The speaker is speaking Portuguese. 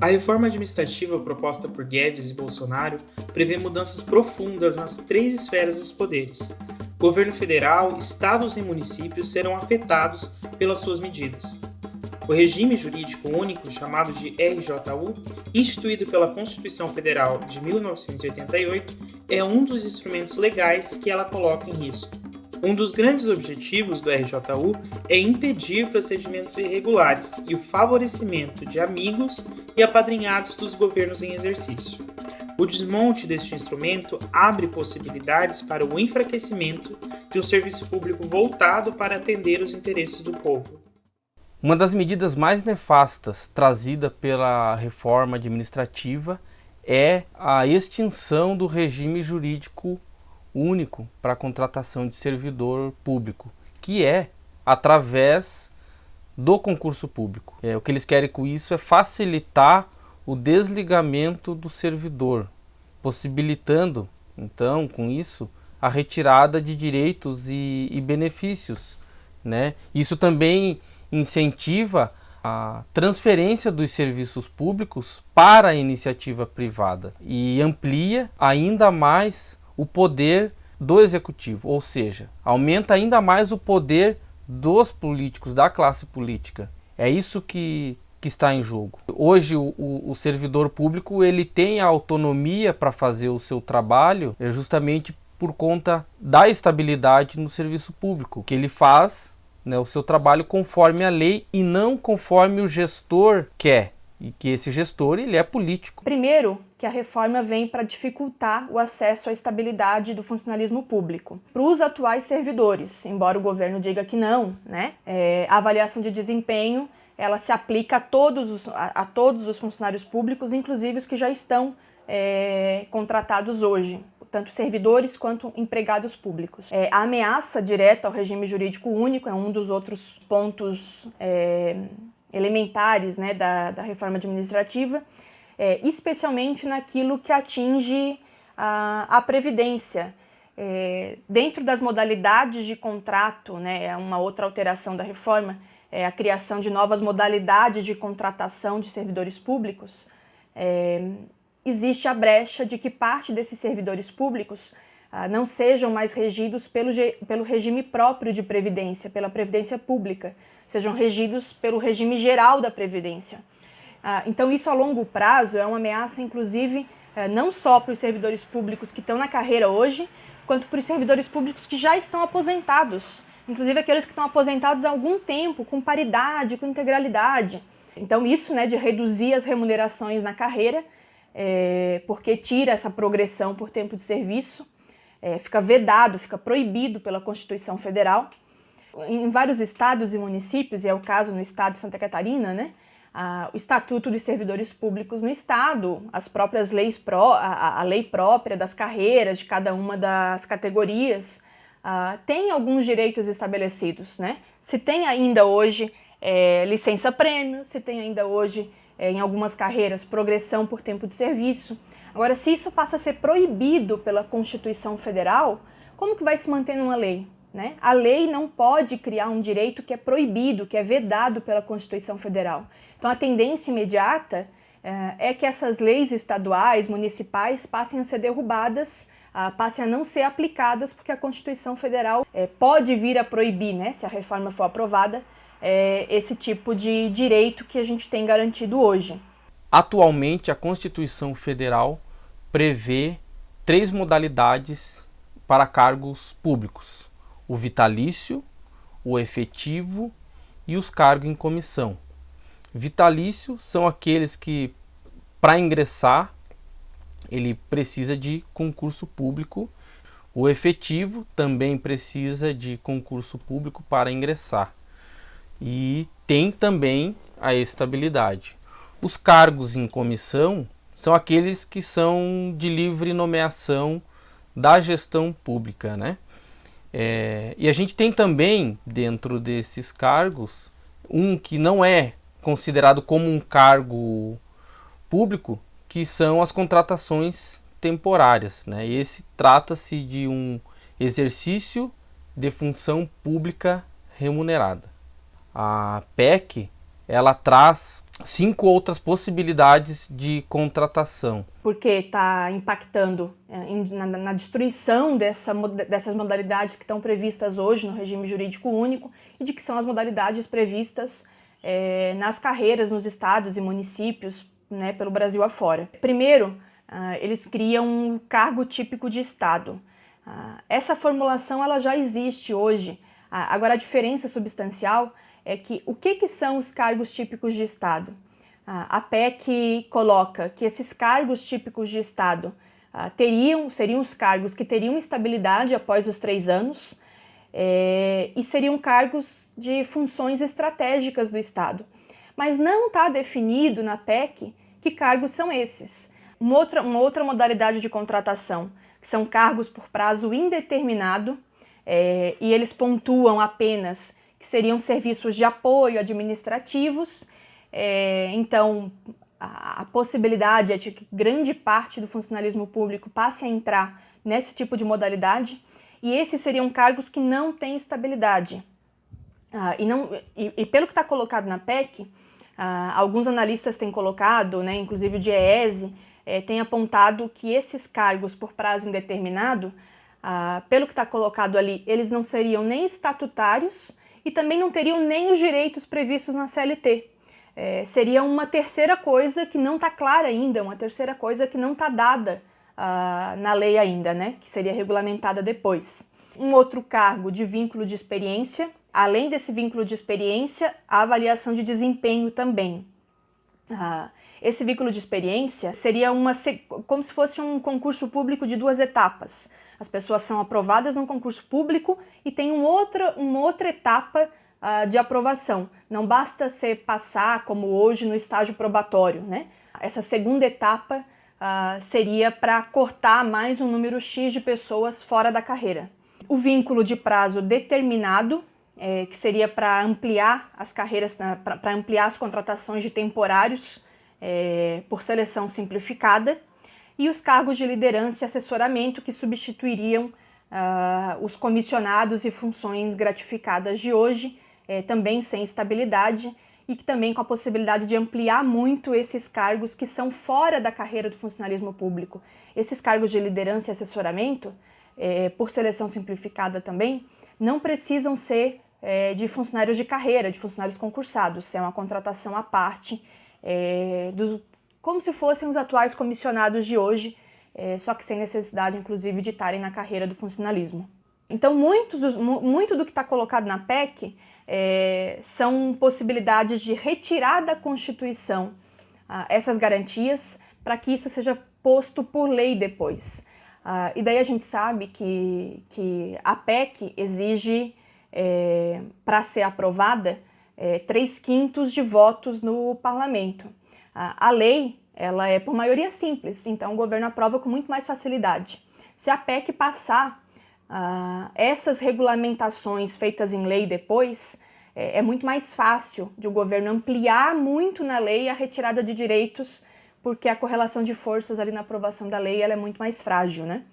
A reforma administrativa proposta por Guedes e Bolsonaro prevê mudanças profundas nas três esferas dos poderes. Governo federal, estados e municípios serão afetados pelas suas medidas. O regime jurídico único, chamado de RJU, instituído pela Constituição Federal de 1988, é um dos instrumentos legais que ela coloca em risco. Um dos grandes objetivos do RJU é impedir procedimentos irregulares e o favorecimento de amigos e apadrinhados dos governos em exercício. O desmonte deste instrumento abre possibilidades para o enfraquecimento de um serviço público voltado para atender os interesses do povo. Uma das medidas mais nefastas trazida pela reforma administrativa é a extinção do regime jurídico único para a contratação de servidor público, que é através do concurso público. O que eles querem com isso é facilitar o desligamento do servidor, possibilitando, então, com isso, a retirada de direitos e benefícios, né? Isso também incentiva a transferência dos serviços públicos para a iniciativa privada e amplia ainda mais o poder do executivo, ou seja, aumenta ainda mais o poder dos políticos, da classe política. É isso que está em jogo. Hoje o servidor público ele tem a autonomia para fazer o seu trabalho justamente por conta da estabilidade no serviço público, que ele faz, né, o seu trabalho conforme a lei e não conforme o gestor quer. E que esse gestor ele é político. Primeiro, que a reforma vem para dificultar o acesso à estabilidade do funcionalismo público. Para os atuais servidores, embora o governo diga que não, né, a avaliação de desempenho ela se aplica a todos os funcionários públicos, inclusive os que já estão contratados hoje, tanto servidores quanto empregados públicos. A ameaça direta ao regime jurídico único é um dos outros pontos elementares, né, da reforma administrativa, especialmente naquilo que atinge a Previdência. Dentro das modalidades de contrato, né, uma outra alteração da reforma é a criação de novas modalidades de contratação de servidores públicos. Existe a brecha de que parte desses servidores públicos não sejam mais regidos pelo regime próprio de Previdência, pela Previdência Pública, sejam regidos pelo regime geral da Previdência. Então isso a longo prazo é uma ameaça, inclusive, não só para os servidores públicos que estão na carreira hoje, quanto para os servidores públicos que já estão aposentados, inclusive aqueles que estão aposentados há algum tempo, com paridade, com integralidade. Então isso, né, de reduzir as remunerações na carreira, porque tira essa progressão por tempo de serviço, fica vedado, fica proibido pela Constituição Federal. Em vários estados e municípios, e é o caso no estado de Santa Catarina, né, o Estatuto dos Servidores Públicos no estado, as próprias leis, a lei própria das carreiras de cada uma das categorias, tem alguns direitos estabelecidos, né? Se tem ainda hoje licença-prêmio, se tem ainda hoje, em algumas carreiras, progressão por tempo de serviço. Agora, se isso passa a ser proibido pela Constituição Federal, como que vai se manter numa lei? Né? A lei não pode criar um direito que é proibido, que é vedado pela Constituição Federal. Então, a tendência imediata é que essas leis estaduais, municipais, passem a ser derrubadas, passem a não ser aplicadas, porque a Constituição Federal pode vir a proibir, né, se a reforma for aprovada, esse tipo de direito que a gente tem garantido hoje. Atualmente, a Constituição Federal prevê 3 modalidades para cargos públicos: o vitalício, o efetivo e os cargos em comissão. Vitalício são aqueles que, para ingressar, ele precisa de concurso público. O efetivo também precisa de concurso público para ingressar. E tem também a estabilidade. Os cargos em comissão são aqueles que são de livre nomeação da gestão pública, né? E a gente tem também, dentro desses cargos, um que não é considerado como um cargo público, que são as contratações temporárias, né? Esse trata-se de um exercício de função pública remunerada. A PEC, ela traz 5 outras possibilidades de contratação. Porque está impactando na destruição dessas modalidades que estão previstas hoje no regime jurídico único e de que são as modalidades previstas nas carreiras nos estados e municípios, né, pelo Brasil afora. Primeiro, eles criam um cargo típico de estado. Essa formulação ela já existe hoje. Agora, a diferença substancial é que o que são os cargos típicos de estado? A PEC coloca que esses cargos típicos de estado seriam os cargos que teriam estabilidade após os 3 anos e seriam cargos de funções estratégicas do estado. Mas não está definido na PEC que cargos são esses. Uma outra modalidade de contratação, que são cargos por prazo indeterminado, e eles pontuam apenas que seriam serviços de apoio administrativos. Então, a possibilidade é de que grande parte do funcionalismo público passe a entrar nesse tipo de modalidade, e esses seriam cargos que não têm estabilidade. E pelo que está colocado na PEC, alguns analistas têm colocado, né, inclusive o DIEESE, tem apontado que esses cargos por prazo indeterminado, pelo que está colocado ali, eles não seriam nem estatutários e também não teriam nem os direitos previstos na CLT. Seria uma terceira coisa que não está clara ainda, uma terceira coisa que não está dada na lei ainda, né? Que seria regulamentada depois. Um outro cargo de vínculo de experiência, além desse vínculo de experiência, a avaliação de desempenho também. Esse vínculo de experiência seria como se fosse um concurso público de 2 etapas. As pessoas são aprovadas num concurso público e tem uma outra etapa de aprovação. Não basta você passar, como hoje, no estágio probatório, né? Essa segunda etapa seria para cortar mais um número X de pessoas fora da carreira. O vínculo de prazo determinado, que seria para ampliar as carreiras, para ampliar as contratações de temporários por seleção simplificada, e os cargos de liderança e assessoramento, que substituiriam os comissionados e funções gratificadas de hoje, também sem estabilidade, e que também com a possibilidade de ampliar muito esses cargos que são fora da carreira do funcionalismo público. Esses cargos de liderança e assessoramento, por seleção simplificada também, não precisam ser de funcionários de carreira, de funcionários concursados. É uma contratação à parte, como se fossem os atuais comissionados de hoje, só que sem necessidade, inclusive, de estarem na carreira do funcionalismo. Então, muito do que está colocado na PEC são possibilidades de retirar da Constituição essas garantias para que isso seja posto por lei depois. E daí a gente sabe que a PEC exige, para ser aprovada, 3/5 de votos no parlamento. A lei ela é por maioria simples, então o governo aprova com muito mais facilidade. Se a PEC passar, essas regulamentações feitas em lei depois, é muito mais fácil de o governo ampliar muito na lei a retirada de direitos, porque a correlação de forças ali na aprovação da lei ela é muito mais frágil, né?